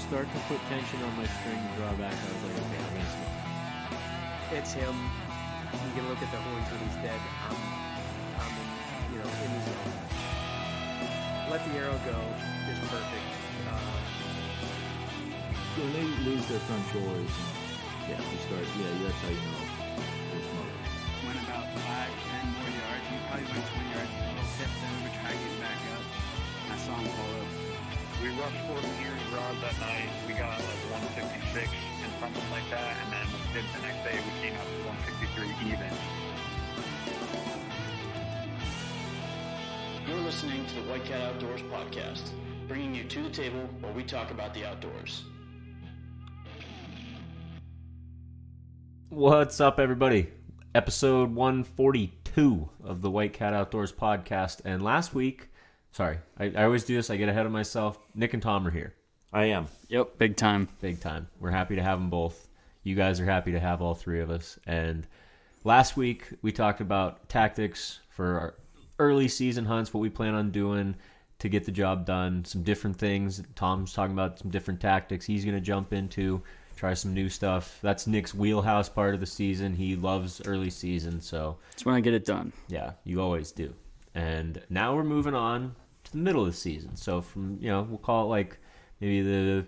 start to put tension on my string drawback, I was like, okay, I'm gonna snap. It's him. You can look at the horns when he's dead. I'm in the zone. Let the arrow go is perfect. When they lose their front shoulders, yeah, that's how you know they're smoking. Went about 5-10 more yards. We probably went 20 yards a little bit, then we tried getting back up. I saw him pull up. We rushed 14 rods that night. We got like 166 and something like that, and then the next day we came out to 163 even. You're listening to the White Cat Outdoors podcast, bringing you to the table where we talk about the outdoors. What's up, everybody? Episode 142 of the White Cat Outdoors podcast. And last week, I always do this. I get ahead of myself. Nick and Tom are here. I am. Yep, big time. Big time. We're happy to have them both. You guys are happy to have all three of us. And last week, we talked about tactics for our early season hunts, what we plan on doing to get the job done, some different things. Tom's talking about some different tactics he's going to jump into, try some new stuff. That's Nick's wheelhouse part of the season. He loves early season, so That's when I get it done. yeah, you always do. And now we're moving on to the middle of the season. So from, we'll call it like maybe the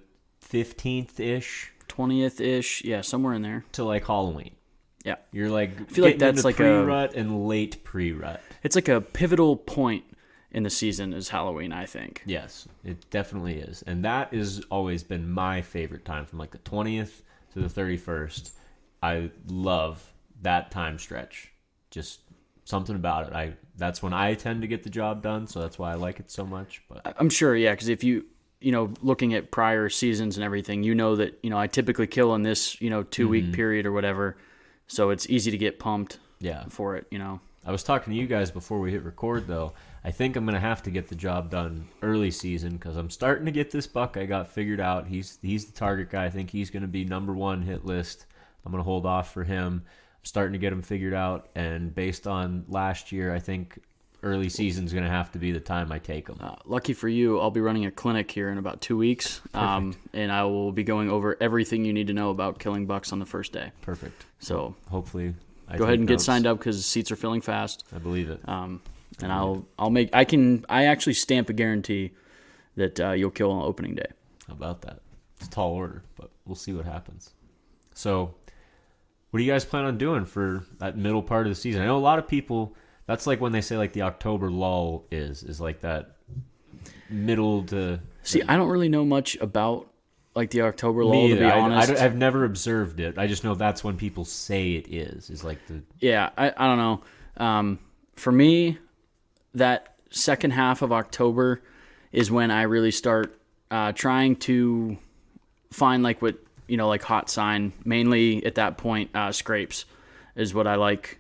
15th-ish 20th-ish, yeah, somewhere in there. to like Halloween. Yeah. You're like I feel like getting that's into like pre-rut and late pre-rut. It's like a pivotal point in the season is Halloween, I think. Yes, it definitely is. And that has always been my favorite time, from like the 20th to the 31st. I love that time stretch. Just something about it. That's when I tend to get the job done, so that's why I like it so much. But I'm sure, yeah, because if you, looking at prior seasons and everything, that, I typically kill in this, 2-week period or whatever. So it's easy to get pumped yeah. for it, I was talking to you guys before we hit record, though. I think I'm going to have to get the job done early season because I'm starting to get this buck I got figured out. He's the target guy. I think he's going to be number one hit list. I'm going to hold off for him. I'm starting to get him figured out, and based on last year, I think early season's going to have to be the time I take him. Lucky for you, I'll be running a clinic here in about 2 weeks, and I will be going over everything you need to know about killing bucks on the first day. Perfect. So hopefully go ahead and get signed up because seats are filling fast. I believe it. And I actually stamp a guarantee that you'll kill on opening day. How about that? It's a tall order, but we'll see what happens. So what do you guys plan on doing for that middle part of the season? I know a lot of people, that's like when they say like the October lull is like that middle to... See, I don't really know much about like the October lull, Me to be either. honest. I've never observed it. I just know that's when people say it is like the... Yeah, I don't know. For me, that second half of October is when I really start trying to find like what, like hot sign. Mainly at that point, scrapes is what I like.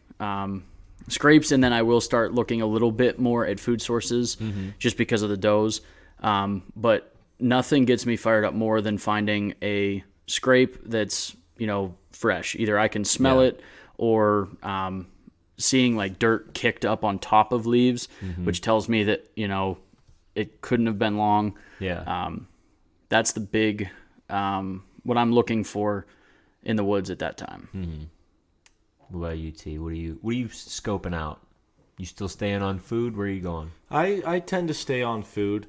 Scrapes, and then I will start looking a little bit more at food sources just because of the does. But nothing gets me fired up more than finding a scrape that's, fresh. Either I can smell it or seeing like dirt kicked up on top of leaves, which tells me that, it couldn't have been long. Yeah. That's the big, what I'm looking for in the woods at that time. What about you, T? What are you scoping out? You still staying on food? Where are you going? I tend to stay on food,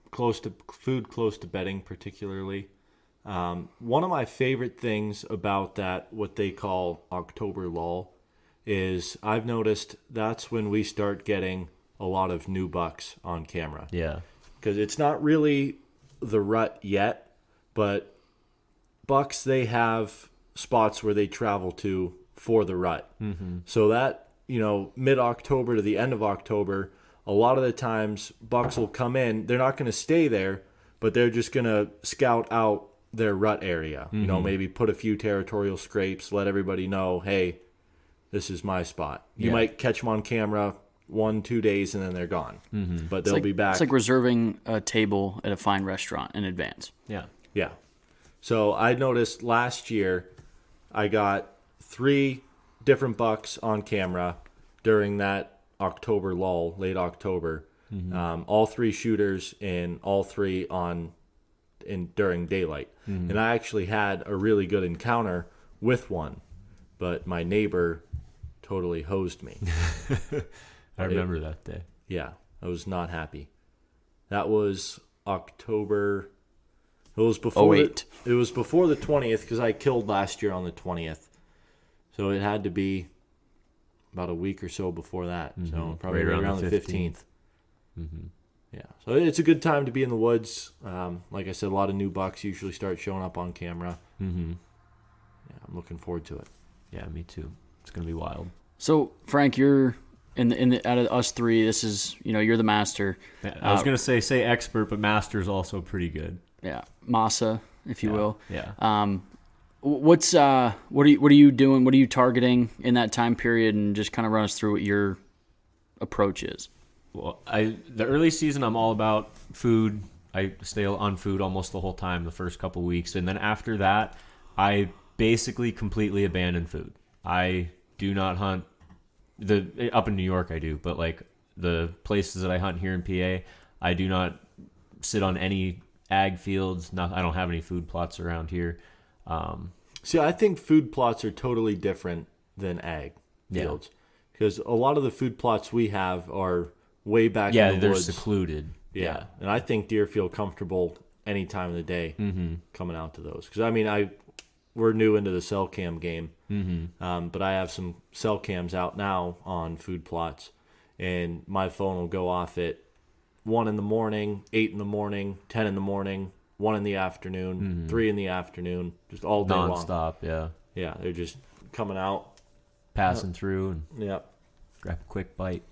close to bedding particularly. One of my favorite things about that, what they call October lull, is I've noticed that's when we start getting a lot of new bucks on camera. Yeah. Because it's not really the rut yet, but bucks, they have spots where they travel to for the rut. So that, mid-October to the end of October, a lot of the times bucks will come in. They're not going to stay there, but they're just going to scout out their rut area. Maybe put a few territorial scrapes, let everybody know, hey, this is my spot. You might catch them on camera 1-2 days and then they're gone. But they'll be back. It's like reserving a table at a fine restaurant in advance. Yeah. Yeah. So I noticed last year I got 3 different bucks on camera during that October lull, late October. All 3 shooters and all 3 on during daylight. And I actually had a really good encounter with one, but my neighbor totally hosed me. I remember that day. Yeah, I was not happy. That was October. It was before. 08. It was before the 20th because I killed last year on the 20th, so it had to be about a week or so before that. So probably Right around, around the the 15th. Yeah, so it's a good time to be in the woods. Like I said, a lot of new bucks usually start showing up on camera. Yeah, I'm looking forward to it. Yeah, me too. It's gonna be wild. So Frank, you're in the out of us three. This is you're the master. I was gonna say expert, but master's also pretty good. Yeah, Masa, if you will. Yeah. What are you doing? What are you targeting in that time period? And just kind of run us through what your approach is. Well, the early season, I'm all about food. I stay on food almost the whole time, the first couple weeks, and then after that, I basically completely abandon food. I do not hunt up in New York. I do, but like the places that I hunt here in PA, I do not sit on any ag fields. I don't have any food plots around here. See, I think food plots are totally different than ag fields because a lot of the food plots we have are way back in the they're woods. secluded. Yeah, and I think deer feel comfortable any time of the day coming out to those. Because I mean, we're new into the cell cam game, but I have some cell cams out now on food plots, and my phone will go off at 1 in the morning, 8 in the morning, 10 in the morning, 1 in the afternoon, 3 in the afternoon, just all day long. Nonstop. Yeah, Yeah, they're just coming out. passing through and Yeah. grab a quick bite.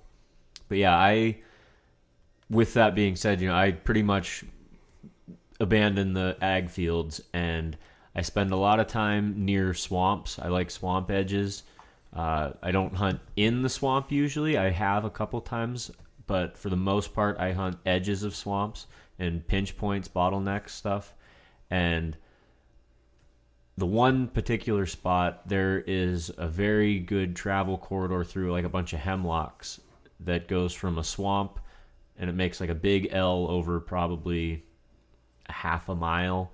But yeah, with that being said, I pretty much abandon the ag fields and I spend a lot of time near swamps. I like swamp edges. I don't hunt in the swamp usually. I have a couple times, but for the most part, I hunt edges of swamps and pinch points, bottlenecks, stuff. And the one particular spot, there is a very good travel corridor through like a bunch of hemlocks that goes from a swamp and it makes like a big L over probably a half a mile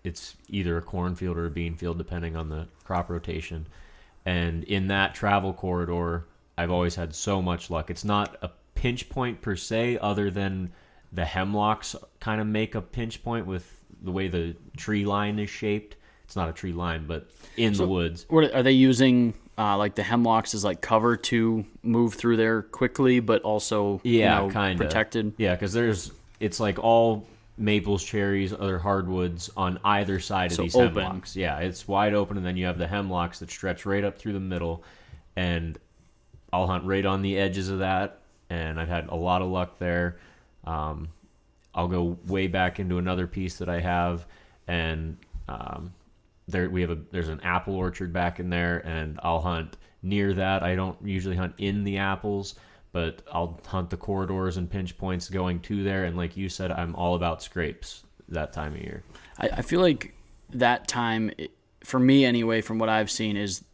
it's either a cornfield or a bean field depending on the crop rotation. And in that travel corridor, I've always had so much luck. It's not a pinch point per se, other than the hemlocks kind of make a pinch point with the way the tree line is shaped. It's not a tree line, but in the woods. What are they using? Like the hemlocks as like cover to move through there quickly, but also kind of protected. Yeah, because it's like all maples, cherries, other hardwoods on either side of these open. hemlocks. Yeah, it's wide open, and then you have the hemlocks that stretch right up through the middle, and I'll hunt right on the edges of that, and I've had a lot of luck there. I'll go way back into another piece that I have, and there's an apple orchard back in there, and I'll hunt near that. I don't usually hunt in the apples, but I'll hunt the corridors and pinch points going to there. And like you said, I'm all about scrapes that time of year. I feel like that time, for me anyway, from what I've seen, is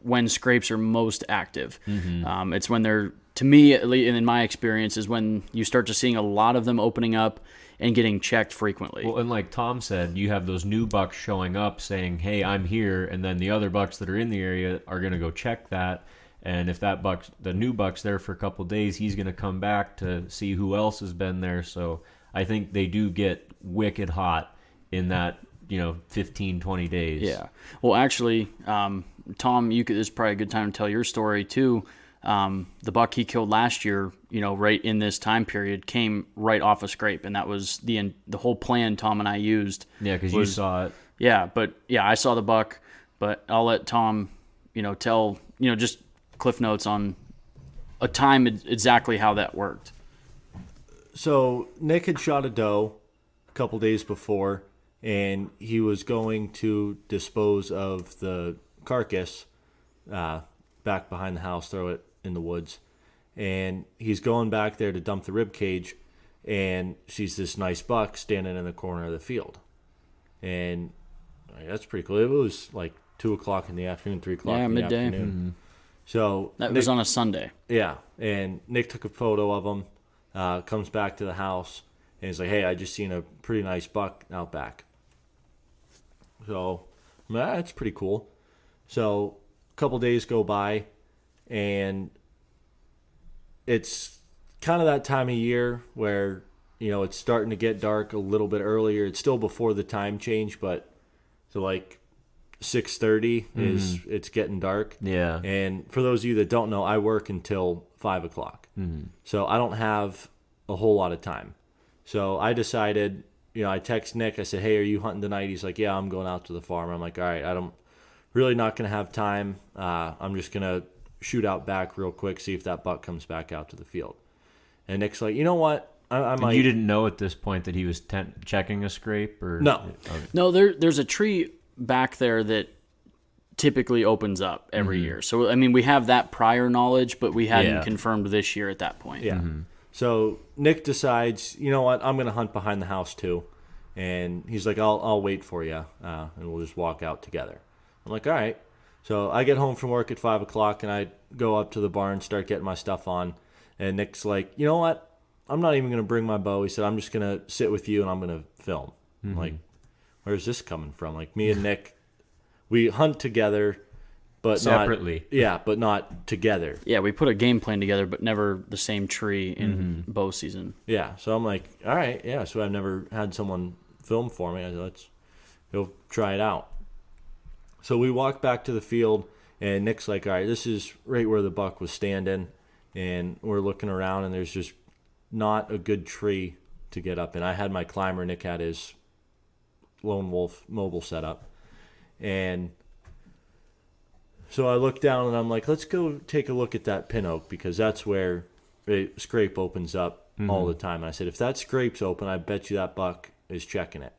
when scrapes are most active. It's when they're, to me, at least, and in my experience, is when you start to seeing a lot of them opening up and getting checked frequently. Well, and like Tom said, you have those new bucks showing up saying, hey, I'm here, and then the other bucks that are in the area are going to go check that. And if the new buck's there for a couple of days, he's going to come back to see who else has been there. So I think they do get wicked hot in that, 15, 20 days. Yeah. Well, actually, Tom, this is probably a good time to tell your story too. The buck he killed last year, right in this time period, came right off a scrape, and that was the whole plan Tom and I used. Yeah, because you saw it. Yeah, I saw the buck, but I'll let Tom, tell, just cliff notes on a time exactly how that worked. So Nick had shot a doe a couple days before, and he was going to dispose of the carcass back behind the house, throw it in the woods. And he's going back there to dump the rib cage, and sees this nice buck standing in the corner of the field. And that's pretty cool. It was like 2 o'clock in the afternoon, 3 o'clock in midday. the afternoon. Mm-hmm. So That was on a Sunday. yeah, and Nick took a photo of him, comes back to the house, And he's like, hey, I just seen a pretty nice buck out back. So, that's pretty cool. So, a couple days go by, and it's kind of that time of year where, it's starting to get dark a little bit earlier. It's still before the time change, but so like 6:30 is it's getting dark. Yeah. And for those of you that don't know, I work until 5 o'clock. So I don't have a whole lot of time. So I decided, I text Nick. I said, hey, are you hunting tonight? He's like, yeah, I'm going out to the farm. I'm like, all right, really not going to have time. I'm just going to shoot out back real quick, see if that buck comes back out to the field. And Nick's like, you know what? I might. You didn't know at this point that he was checking a scrape? Or No. Okay. No, there's a tree back there that typically opens up every year. So, I mean, we have that prior knowledge, but we hadn't Yeah. confirmed this year at that point. Yeah. So Nick decides, you know what? I'm going to hunt behind the house too. And he's like, I'll wait for you, and we'll just walk out together. I'm like, all right. So I get home from work at 5 o'clock, and I go up to the barn, start getting my stuff on. And Nick's like, you know what? I'm not even going to bring my bow. He said, I'm just going to sit with you, and I'm going to film. I'm like, where's this coming from? Like, me and Nick, we hunt together, but Separately. but not together. Yeah, we put a game plan together, but never the same tree in bow season. Yeah, so I'm like, all right, yeah. So I've never had someone film for me. I said, let's go try it out. So we walk back to the field, and Nick's like, all right, this is right where the buck was standing, and we're looking around, and there's just not a good tree to get up in. I had my climber, Nick had his Lone Wolf mobile set up, and so I look down, and I'm like, let's go take a look at that pin oak, because that's where a scrape opens up all the time. And I said, if that scrape's open, I bet you that buck is checking it.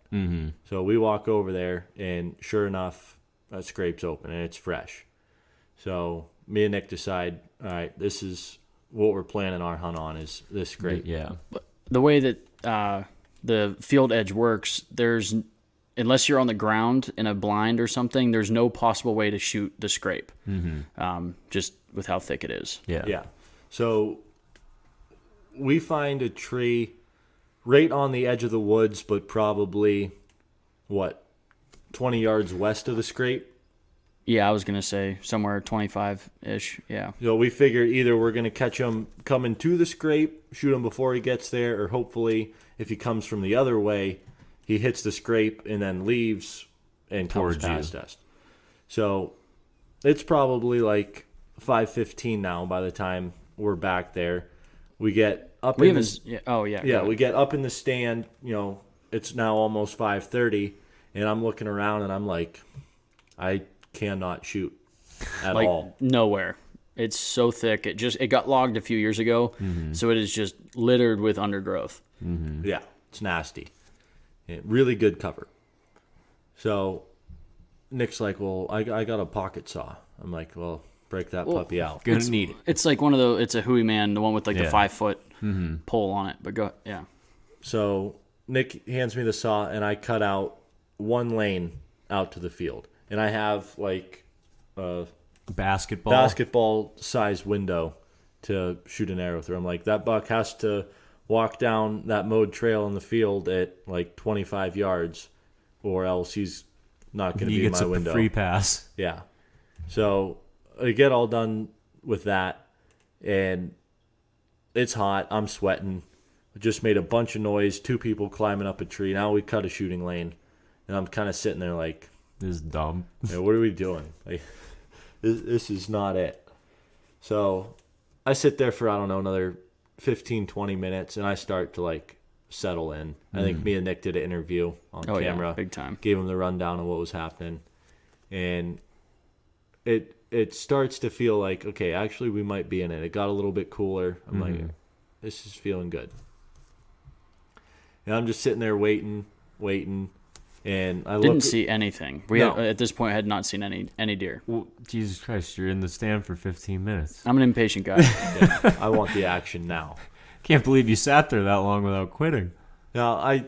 So we walk over there, and sure enough, that scrape's open, and it's fresh. So me and Nick decide, all right, this is what we're planning our hunt on, is this scrape. Yeah. The way that the field edge works, unless you're on the ground in a blind or something, there's no possible way to shoot the scrape, just with how thick it is. Yeah. Yeah. So we find a tree right on the edge of the woods, but probably, 20 yards west of the scrape? Yeah, I was going to say somewhere 25-ish, yeah. So we figured either we're going to catch him coming to the scrape, shoot him before he gets there, or hopefully if he comes from the other way, he hits the scrape and then leaves and comes Towards you. past us. So it's probably like 5:15 now by the time we're back there. We get up We in haven't. the, Yeah, oh, yeah. yeah, go we ahead. get up in the stand, it's now almost 5:30, and I'm looking around and I'm like, I cannot shoot at Like, all. nowhere. It's so thick. It got logged a few years ago, so it is just littered with undergrowth. Yeah, it's nasty. Yeah, really good cover. So Nick's like, well, I got a pocket saw. I'm like, well, break that puppy out. Gonna need it. It's like one of those. It's a Huey Man, the one with like the Yeah. 5-foot pole on it. But yeah. So Nick hands me the saw, and I cut out one lane out to the field. And I have like a basketball size window to shoot an arrow through. I'm like, that buck has to walk down that mowed trail in the field at like 25 yards, or else he's not going to He be in gets my a window. free pass. Yeah. So I get all done with that, and it's hot. I'm sweating. I just made a bunch of noise. 2 people climbing up a tree. Now we cut a shooting lane, and I'm kind of sitting there like, This is dumb. what are we doing? Like, this is not it. So I sit there for, I don't know, another 15, 20 minutes, and I start to like settle in. I think me and Nick did an interview on Oh, camera. yeah. Big time. Gave him the rundown of what was happening. And it starts to feel like, okay, actually we might be in it. It got a little bit cooler. I'm like, this is feeling good. And I'm just sitting there waiting. And I Didn't look, see anything. We No. at this point had not seen any deer. Well, Jesus Christ, you're in the stand for 15 minutes. I'm an impatient guy. I want the action now. Can't believe you sat there that long without quitting. Now,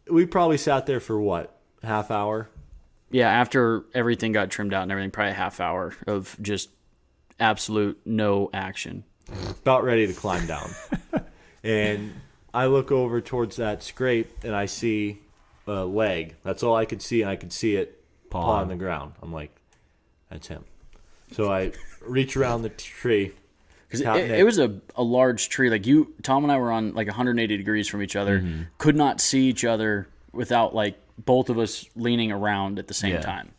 we probably sat there for what, half hour? Yeah, after everything got trimmed out and everything, probably a half hour of just absolute no action. About ready to climb down. And I look over towards that scrape and I see a leg. That's all I could see, and I could see it paw on the ground. I'm like, that's him. So I reach around the tree. Because it was a large tree. Like Tom and I were on like 180 degrees from each other. Could not see each other without like both of us leaning around at the same time.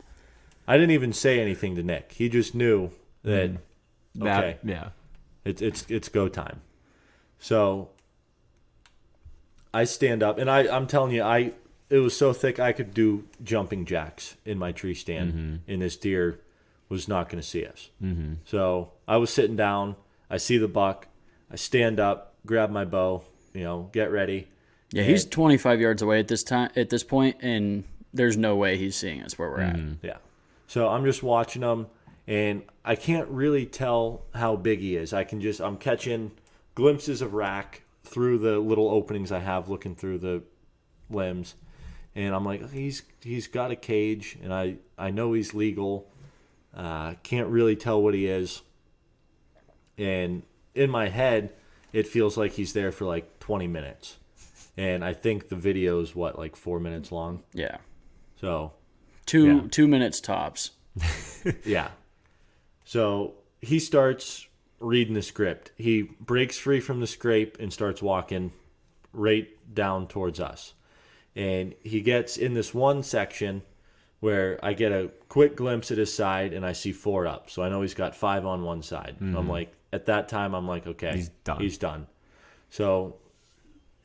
I didn't even say anything to Nick. He just knew that, okay, Yeah. it's go time. So I stand up, and I'm telling you, it was so thick I could do jumping jacks in my tree stand, and this deer was not going to see us. So I was sitting down. I see the buck. I stand up, grab my bow, get ready. Yeah, he's 25 yards away at this point, and there's no way he's seeing us where we're at. Yeah. So I'm just watching him, and I can't really tell how big he is. I'm catching glimpses of rack through the little openings I have looking through the limbs. And I'm like, he's got a cage, and I know he's legal. Can't really tell what he is. And in my head, it feels like he's there for like 20 minutes. And I think the video is like 4 minutes long. Yeah. So 2 minutes tops. yeah. So he starts reading the script. He breaks free from the scrape and starts walking right down towards us. And he gets in this one section where I get a quick glimpse at his side and I see 4 up. So I know he's got 5 on one side. I'm like, at that time, I'm like, okay, he's done. So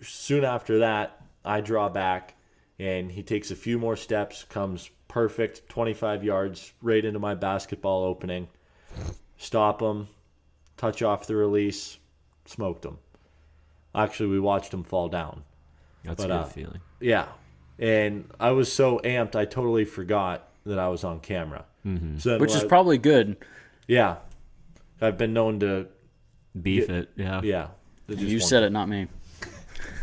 soon after that, I draw back and he takes a few more steps, comes perfect 25 yards right into my basketball opening. Stop him, touch off the release, smoked him. Actually, we watched him fall down. That's a good feeling. Yeah. And I was so amped, I totally forgot that I was on camera. So Which is probably good. Yeah. I've been known to Beef it, yeah. Yeah. You said it, not me.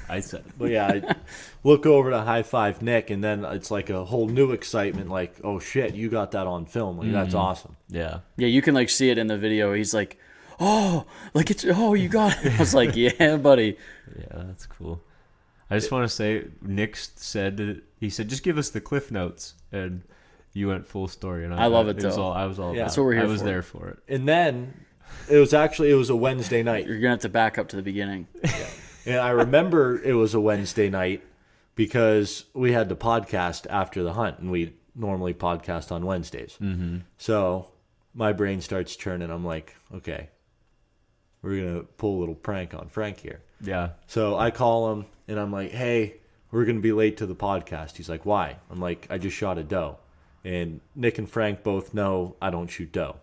I said it. But yeah, I look over to high five Nick, and then it's like a whole new excitement. Like, oh shit, you got that on film. Like, that's awesome. Yeah. Yeah, you can like see it in the video. He's like, oh, like you got it. I was like, yeah, buddy. Yeah, that's cool. I just want to say, Nick said, he said, just give us the cliff notes, and you went full story. And I love it, was though. I was all. Yeah. About That's it. what we're here I was for. there for it. And then it was a Wednesday night. You're gonna have to back up to the beginning. And I remember it was a Wednesday night because we had the podcast after the hunt, and we normally podcast on Wednesdays. So my brain starts churning. I'm like, okay, we're going to pull a little prank on Frank here. Yeah. So I call him, and I'm like, hey, we're going to be late to the podcast. He's like, why? I'm like, I just shot a doe. And Nick and Frank both know I don't shoot doe.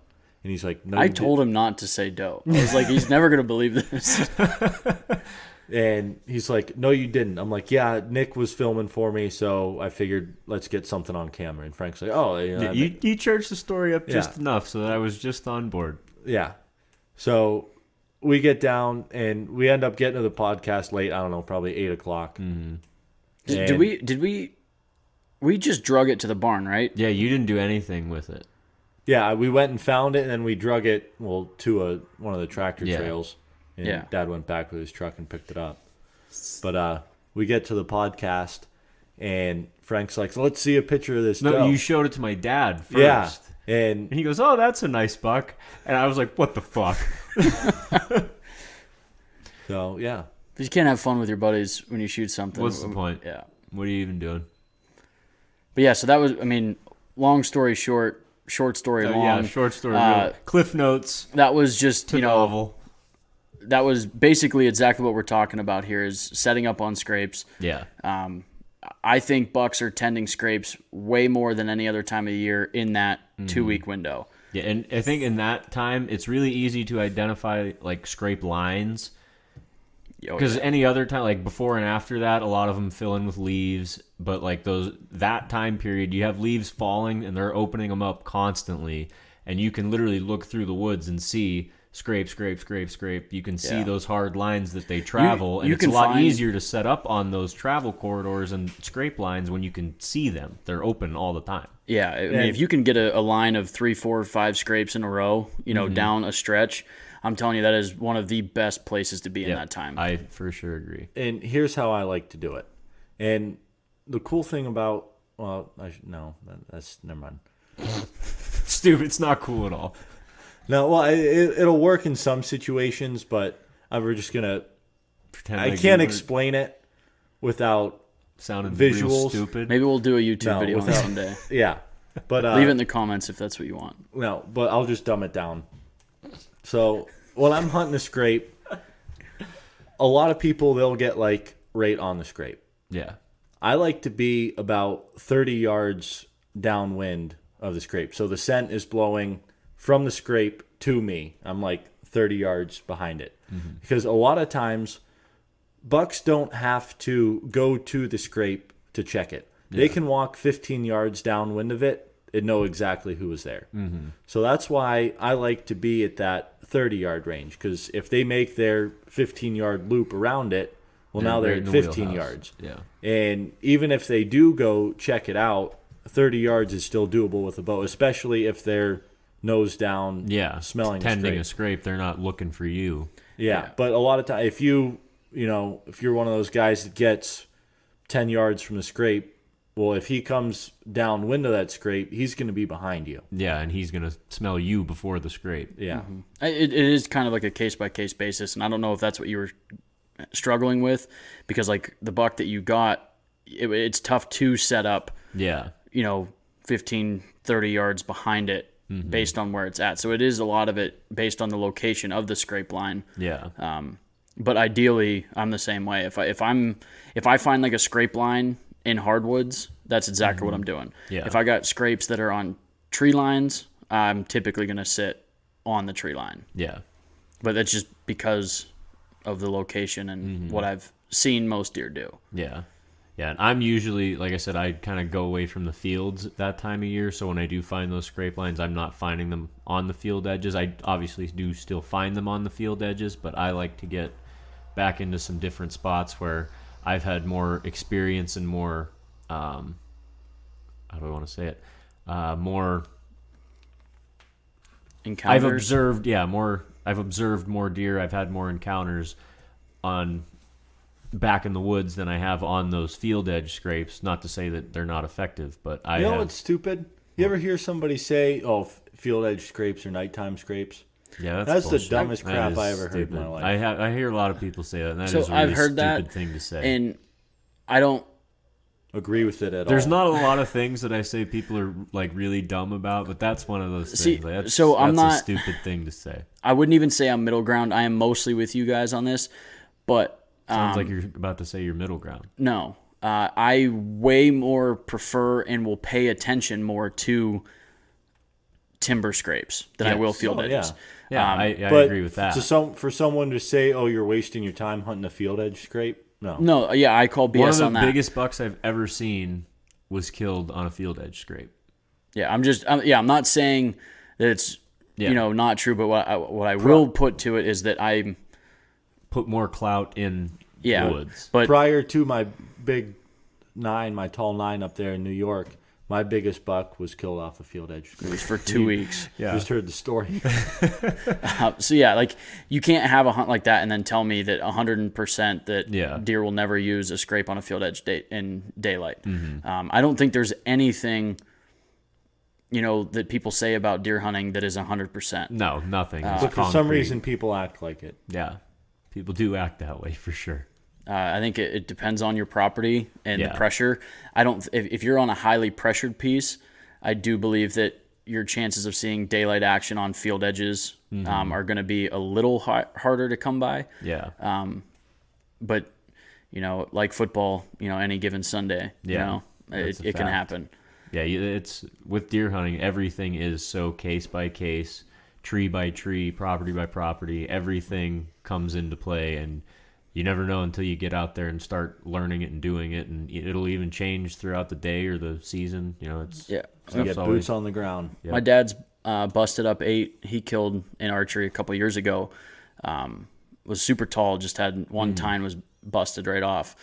And he's like, no, I told him not to say doe. I was like, he's never gonna believe this. And he's like, no, you didn't. I'm like, yeah, Nick was filming for me, so I figured let's get something on camera. And Frank's like, oh, You churched the story up just Yeah. enough so that I was just on board. yeah. So we get down, and we end up getting to the podcast late. I don't know, probably 8 o'clock. Did we just drug it to the barn, right? Yeah, you didn't do anything with it. Yeah, we went and found it, and then we drug it, to one of the tractor Yeah. trails. And Yeah. Dad went back with his truck and picked it up. But we get to the podcast, and Frank's like, let's see a picture of this No, doe. you showed it to my dad first. Yeah. And And he goes, oh, that's a nice buck. And I was like, what the fuck? so, yeah. Because you can't have fun with your buddies when you shoot something. What's the point? Yeah. What are you even doing? But yeah, so that was, long story short story long. Yeah, short story. Uh, Cliff notes That was just, to novel. that was basically exactly what we're talking about here is setting up on scrapes. Yeah. I think bucks are tending scrapes way more than any other time of the year in that 2-week window. Yeah, and I think in that time, it's really easy to identify, like, scrape lines. Oh, Because yeah. any other time, like before and after that, a lot of them fill in with leaves. But like that time period, you have leaves falling and they're opening them up constantly, and you can literally look through the woods and see scrape, scrape, scrape, scrape. You can see Yeah. those hard lines that they travel, and you it's a can lot find- easier to set up on those travel corridors and scrape lines when you can see them. They're open all the time. Yeah, I mean, if you can get a line of 3, 4, 5 scrapes in a row, down a stretch, I'm telling you, that is one of the best places to be in Yep, that time. I for sure agree. And here's how I like to do it. And the cool thing about, well, that's never mind. Stupid. It's not cool at all. No, well, it'll work in some situations, but we're just gonna. Pretend I like can't you were explain it without. sounding real visuals. stupid. Maybe we'll do a YouTube No, video on without- someday. Yeah, but Leave it in the comments if that's what you want. no, but I'll just dumb it down. So when I'm hunting a scrape, a lot of people they'll get like right on the scrape. Yeah. I like to be about 30 yards downwind of the scrape. So the scent is blowing from the scrape to me. I'm like 30 yards behind it. Because a lot of times bucks don't have to go to the scrape to check it. They can walk 15 yards downwind of it and know exactly who was there. So that's why I like to be at that 30-yard range. Because if they make their 15-yard loop around it, well, now they're in at the 15 wheelhouse. yards. Yeah. And even if they do go check it out, 30 yards is still doable with a bow, especially if they're nose down, Yeah. smelling the tending scrape. a scrape. They're not looking for you. Yeah, but a lot of time, if you're one of those guys that gets 10 yards from the scrape, well, if he comes downwind of that scrape, he's going to be behind you. Yeah, and he's gonna smell you before the scrape. Yeah. It is kind of like a case-by-case basis, and I don't know if that's what you were struggling with, because like the buck that you got, it's tough to set up, Yeah. 15, 30 yards behind it based on where it's at. So it is a lot of it based on the location of the scrape line. Yeah. But ideally, I'm the same way. If I find like a scrape line in hardwoods, that's exactly what I'm doing. Yeah. If I got scrapes that are on tree lines, I'm typically going to sit on the tree line. Yeah. But that's just because of the location and what I've seen most deer do. Yeah. Yeah, and I'm usually, like I said, I kind of go away from the fields at that time of year. So when I do find those scrape lines, I'm not finding them on the field edges. I obviously do still find them on the field edges, but I like to get back into some different spots where I've had more experience and more, how do I want to say it? More, Encounters. I've observed more deer. I've had more encounters on back in the woods than I have on those field edge scrapes. Not to say that they're not effective, but I You know have, what's stupid? You ever hear somebody say, "Oh, field edge scrapes or nighttime scrapes"? yeah, That's the bullshit. dumbest That crap is I ever heard in my stupid. life. I hear a lot of people say that. And that So is a really I've heard stupid that, thing to say. and I don't. Agree with it at There's all. not a lot of things that I say people are like really dumb about, but that's one of those See, things. Like, that's, so I'm that's not- a stupid thing to say. I wouldn't even say I'm middle ground. I am mostly with you guys on this, but Sounds like you're about to say you're middle ground. no. I way more prefer and will pay attention more to timber scrapes than I Yes. will field Oh, yeah. edges. Yeah, I But agree with that. For someone to say, "Oh, you're wasting your time hunting a field edge scrape," no. No, yeah, I call One of BS the on that. biggest bucks I've ever seen was killed on a field edge scrape. Yeah, I'm not saying that it's Yeah. not true, but what I will put to it is that I'm Put more clout in yeah, woods. but Prior to my big 9, my tall 9 up there in New York, my biggest buck was killed off a field edge it scrape. was for 2 weeks. Yeah. Just heard the story. So yeah, like you can't have a hunt like that and then tell me that 100% that Yeah. deer will never use a scrape on a field edge in daylight. Mm-hmm. I don't think there's anything that people say about deer hunting that is 100%. No, nothing. It's But for some concrete. reason, people act like it. Yeah. People do act that way for sure. I think it depends on your property and Yeah. the pressure. I don't. If you're on a highly pressured piece, I do believe that your chances of seeing daylight action on field edges Mm-hmm. are going to be a little harder to come by. Yeah. But like football, any given Sunday, Yeah, that's a it can fact. happen. Yeah, it's with deer hunting, everything is so case by case, tree by tree, property by property. Everything comes into play, and you never know until you get out there and start learning it and doing it, and it'll even change throughout the day or the season. It's Yeah. You stuff's get always- boots on the ground. Yep. My dad's busted up 8. He killed in archery a couple years ago. Was super tall, just had one tine was busted right off.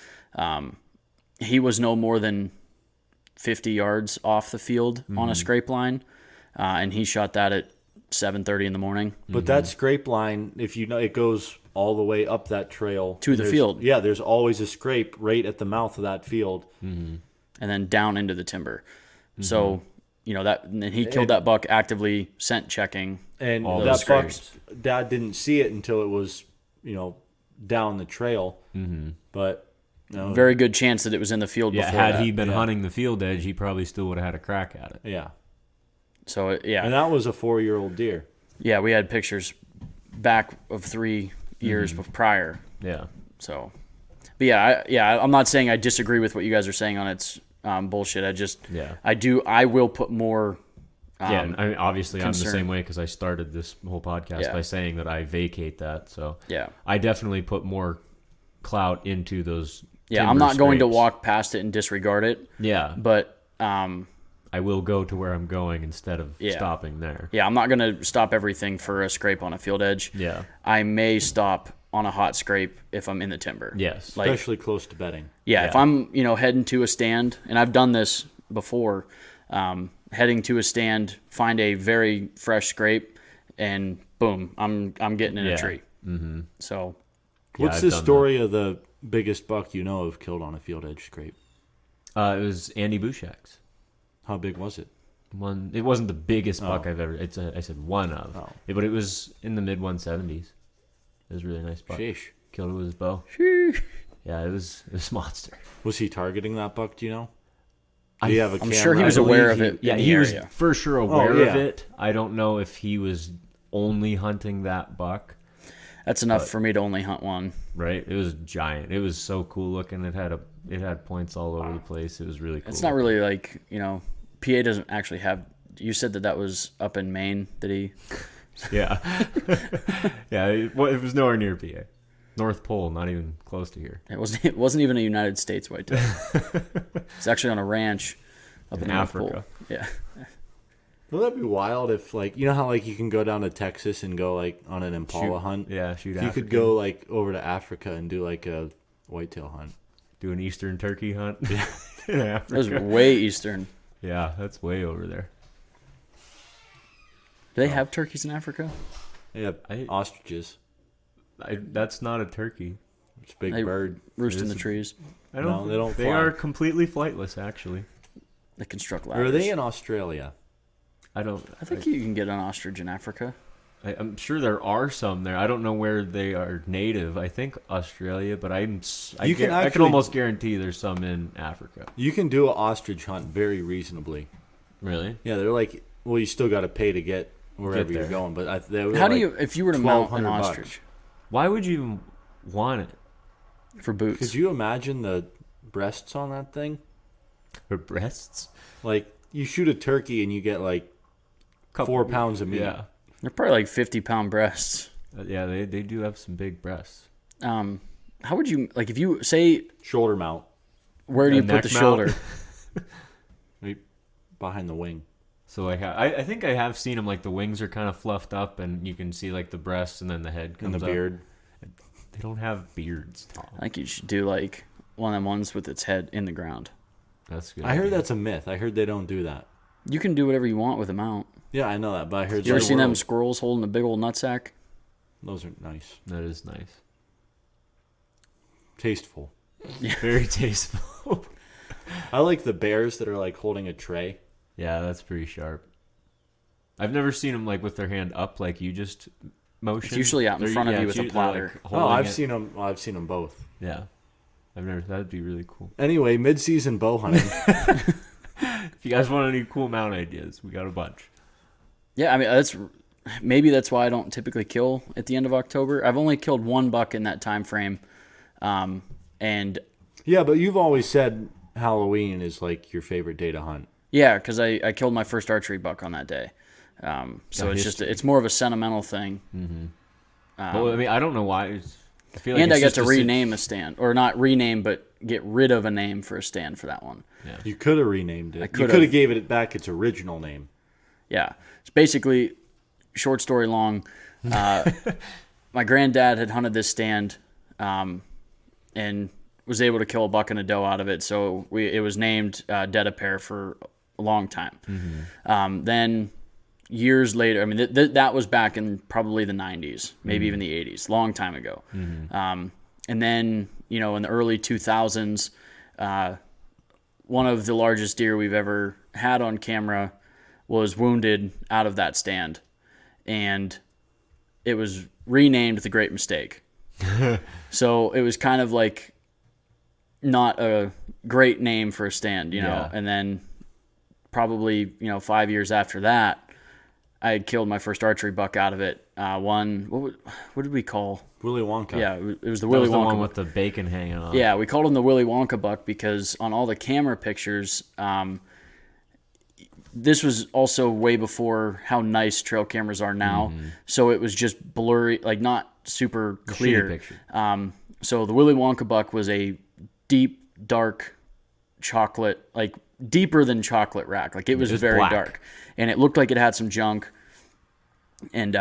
He was no more than 50 yards off the field on a scrape line, and he shot that at 7:30 in the morning. But that scrape line, if you know, it goes all the way up that trail To the There's- field. Yeah, there's always a scrape right at the mouth of that field. And then down into the timber. So, and he killed that buck actively scent checking. And All that those buck's dad didn't see it until it was, down the trail. But Very good chance that it was in the field Yeah, before had that. he been hunting the field edge, he probably still would have had a crack at it. yeah, So, and that was a 4-year-old deer. yeah, we had pictures back of 3 years prior. Yeah. So, but I'm not saying I disagree with what you guys are saying on its bullshit. Yeah. I will put more. Yeah, and I mean, obviously I'm the concern. same way because I started this whole podcast Yeah. by saying that I vacate that. So Yeah. I definitely put more clout into those. Yeah, I'm timber not going to scrapes. walk past it and disregard it, Yeah, but I will go to where I'm going instead of Yeah. stopping there. yeah, I'm not going to stop everything for a scrape on a field edge. Yeah. I may stop on a hot scrape if I'm in the timber. Yes. Like, Especially close to bedding. yeah, if yeah. I'm, heading to a stand, and I've done this before, heading to a stand, find a very fresh scrape, and boom, I'm getting in Yeah. a tree. Mm-hmm. So, What's I've the done story of the biggest buck you know of killed on a field edge scrape? It was Andy Bouchak's. How big was it? One. It wasn't the biggest buck Oh. I've ever. I said one of. Oh. Yeah, but it was in the mid 170s. It was a really nice buck. Sheesh. Killed it with his bow. Yeah, it was a monster. Was he targeting that buck? Do you know? Do you have a I'm camera? sure he was I aware believe of it. Yeah, in the he was area. for sure aware yeah. of it. I don't know if he was only hunting that buck. That's enough for me to only hunt one. Right? It was giant. It was so cool looking. It had points all over the place. It was really cool. It's not really like, PA doesn't actually have. You said that was up in Maine. Did he? Yeah. Yeah. It was nowhere near PA. North Pole, not even close to here. It wasn't even a United States whitetail. It's actually on a ranch up in, In the North Africa. Pole. Yeah. Will that be wild if, like, you know how, like, you can go down to Texas and go, like, on an impala hunt? Yeah, shoot. You could go, like, over to Africa and do, like, a whitetail hunt. do an eastern turkey hunt. In That was Africa. way eastern. Yeah, that's way over there. Do they have turkeys in Africa? Yeah, I- ostriches. That's not a turkey. It's a big They bird. roost in is the a- trees. I don't. No, they don't They fly. are completely flightless, actually. They construct Or ladders. are they in Australia? I don't. I think you can get an ostrich in Africa. I'm sure there are some there. I don't know where they are native. I think Australia, but I You can can I can actually- almost guarantee there's some in Africa. You can do an ostrich hunt very reasonably. Really? Yeah, they're like, well, you still got to pay to get wherever you're there. going, but they were How do like you, if you were to mount an 1,200 ostrich Why would you even want it? for boots? Could you imagine the breasts on that thing? For breasts? Like, you shoot a turkey and you get like 4 pounds of meat. Yeah. They're probably like 50-pound breasts. Yeah, they do have some big breasts. How would you, like, if you say, Shoulder mount, where do you A put neck the mount? shoulder? right behind the wing. So like I think I have seen them, like the wings are kind of fluffed up and you can see like the breasts and then the head And comes the up. beard. They don't have beards, Tom. I think you should do like one of them ones with its head in the ground. That's good. I heard idea. that's a myth. I heard they don't do that. You can do whatever you want with a mount. Yeah, I know that, but I heard You ever like, seen them squirrels holding a big old nutsack? those are nice. That is nice. Tasteful. Very tasteful. I like the bears that are like holding a tray. Yeah, that's pretty sharp. I've never seen them like with their hand up like you just motion. It's usually out in front of you with a platter. Oh, I've seen them. Well, I've seen them both. Yeah, I've never. That'd be really cool. Anyway, mid-season bow hunting. If you guys want any cool mount ideas, we got a bunch. Yeah, I mean that's why I don't typically kill at the end of October. I've only killed one buck in that time frame, and Yeah, but you've always said Halloween is like your favorite day to hunt. yeah, because I killed my first archery buck on that day. So it's more of a sentimental thing. Well, I mean, I don't know why. I feel like And it's I get just to a rename a stand, or not rename, but get rid of a name for a stand for that one. You could have renamed it. You could've. could have gave it back its original name. Yeah, it's basically short story long. My granddad had hunted this stand, and was able to kill a buck and a doe out of it. So it was named Dead a Pair for a long time. Then years later, I mean, that was back in probably the 90s, maybe even the 80s, long time ago. And then, you know, in the early 2000s, one of the largest deer we've ever had on camera was wounded out of that stand. And it was renamed The Great Mistake. So it was kind of like not a great name for a stand, you know. Yeah. And then probably, you know, 5 years after that, I had killed my first archery buck out of it. What did we call? Willy Wonka. Yeah, it was the That Willy was the Wonka one buck. with the bacon hanging on. Yeah, we called him the Willy Wonka buck because on all the camera pictures, this was also way before how nice trail cameras are now. So it was just blurry, like not super Shitty clear. picture. So the Willy Wonka buck was a deep, dark chocolate, like deeper than chocolate rack. Like it was was very black. dark, and it looked like it had some junk. And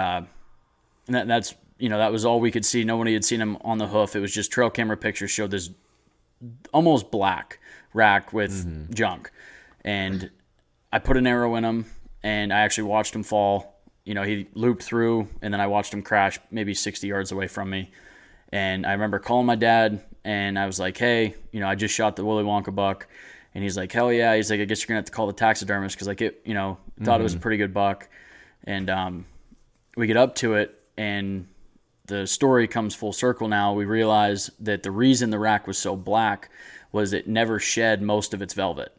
that's, you know, that was all we could see. Nobody had seen him on the hoof. It was just trail camera pictures showed this almost black rack with junk. And I put an arrow in him, and I actually watched him fall. You know, he looped through, and then I watched him crash maybe 60 yards away from me. And I remember calling my dad, and I was like, hey, you know, I just shot the Willy Wonka buck. And he's like, hell yeah. He's like, I guess you're going to have to call the taxidermist because, like, it, you know, thought it was a pretty good buck. And we get up to it, and the story comes full circle now. We realize that the reason the rack was so black was it never shed most of its velvet.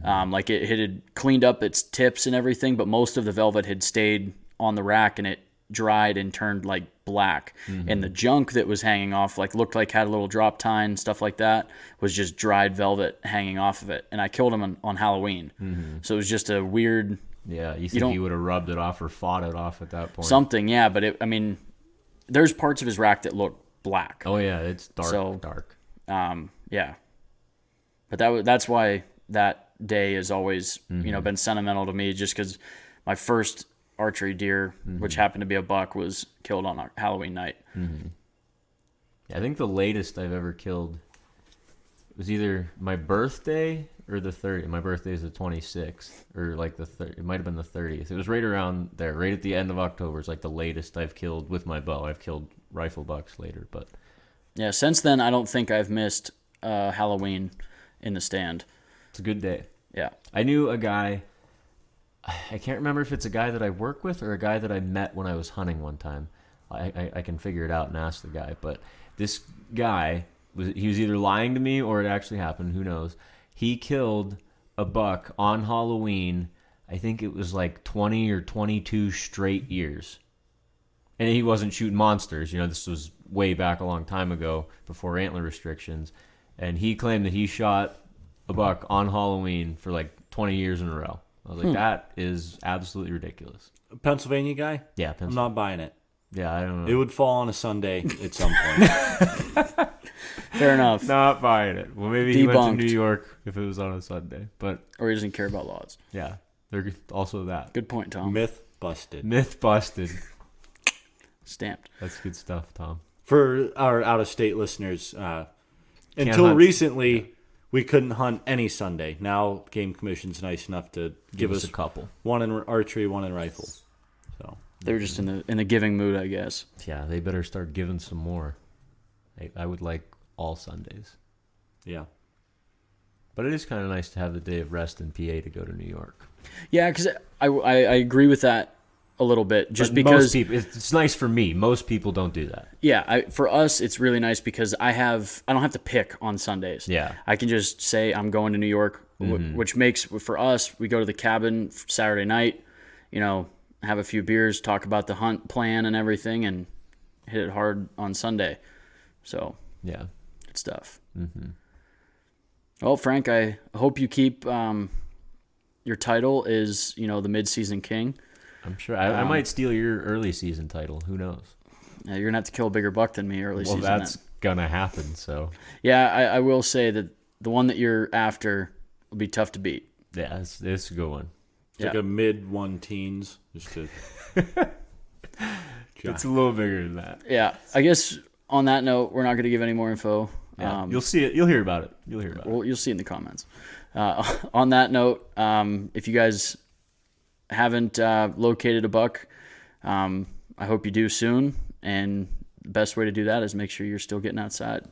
Like it had cleaned up its tips and everything, but most of the velvet had stayed on the rack, and it dried and turned like black. And the junk that was hanging off, like looked like had a little drop tine, stuff like that, was just dried velvet hanging off of it. And I killed him on Halloween. So it was just a weird Yeah, you don't- think he would have rubbed it off or fought it off at that point? something, yeah. But it, I mean, there's parts of his rack that look black. Oh yeah, it's dark, So- dark. Yeah. But that's why that day has always, you know, been sentimental to me, just because my first archery deer, which happened to be a buck, was killed on Halloween night. I think the latest I've ever killed was either my birthday or the 30th. My birthday is the 26th, or like the 30th. It might have been the 30th. It was right around there, right at the end of October. It's like the latest I've killed with my bow. I've killed rifle bucks later, but Yeah, since then, I don't think I've missed Halloween in the stand. it's a good day. Yeah. I knew a guy. I can't remember if it's a guy that I work with or a guy that I met when I was hunting one time. I can figure it out and ask the guy. But this guy was either lying to me or it actually happened. Who knows? He killed a buck on Halloween. I think it was like 20 or 22 straight years. And he wasn't shooting monsters. You know, this was way back a long time ago before antler restrictions. And he claimed that he shot a buck on Halloween for like 20 years in a row. I was like, that is absolutely ridiculous. Pennsylvania guy? Yeah, I'm Pennsylvania. not buying it. Yeah, I don't know. It would fall on a Sunday at some point. Fair enough. Not buying it. Well, maybe he went Debunked. to New York if it was on a Sunday. But Or he doesn't care about laws. yeah, there's also that. Good point, Tom. Myth busted. Myth busted. Stamped. That's good stuff, Tom. For our out-of-state listeners, until hunt. recently, we couldn't hunt any Sunday. Now, Game Commission's nice enough to give us a couple. one in archery, one in rifle. So They're just in the giving mood, I guess. Yeah, they better start giving some more. I would like all Sundays. yeah, But it is kind of nice to have the day of rest in PA to go to New York. Yeah, because I agree with that a little bit. Just But because most people, it's nice for me. Most people don't do that. Yeah, for us, it's really nice because I don't have to pick on Sundays. Yeah. I can just say I'm going to New York, which makes, for us, we go to the cabin Saturday night, you know, have a few beers, talk about the hunt plan and everything, and hit it hard on Sunday. So, Yeah. good stuff. Well, Frank, I hope you keep your title is, you know, the mid-season king. I'm sure. I might steal your early season title. Who knows? You're going to have to kill a bigger buck than me early Well, season. that's going to happen, so. Yeah, I will say that the one that you're after will be tough to beat. Yeah, it's a good one. it's like a mid-one teens. Just to It's a little bigger than that. Yeah, I guess on that note, we're not going to give any more info. Yeah. You'll see it. You'll hear about it. You'll hear about it. Well, you'll see in the comments. On that note, if you guys haven't located a buck, I hope you do soon. And the best way to do that is make sure you're still getting outside.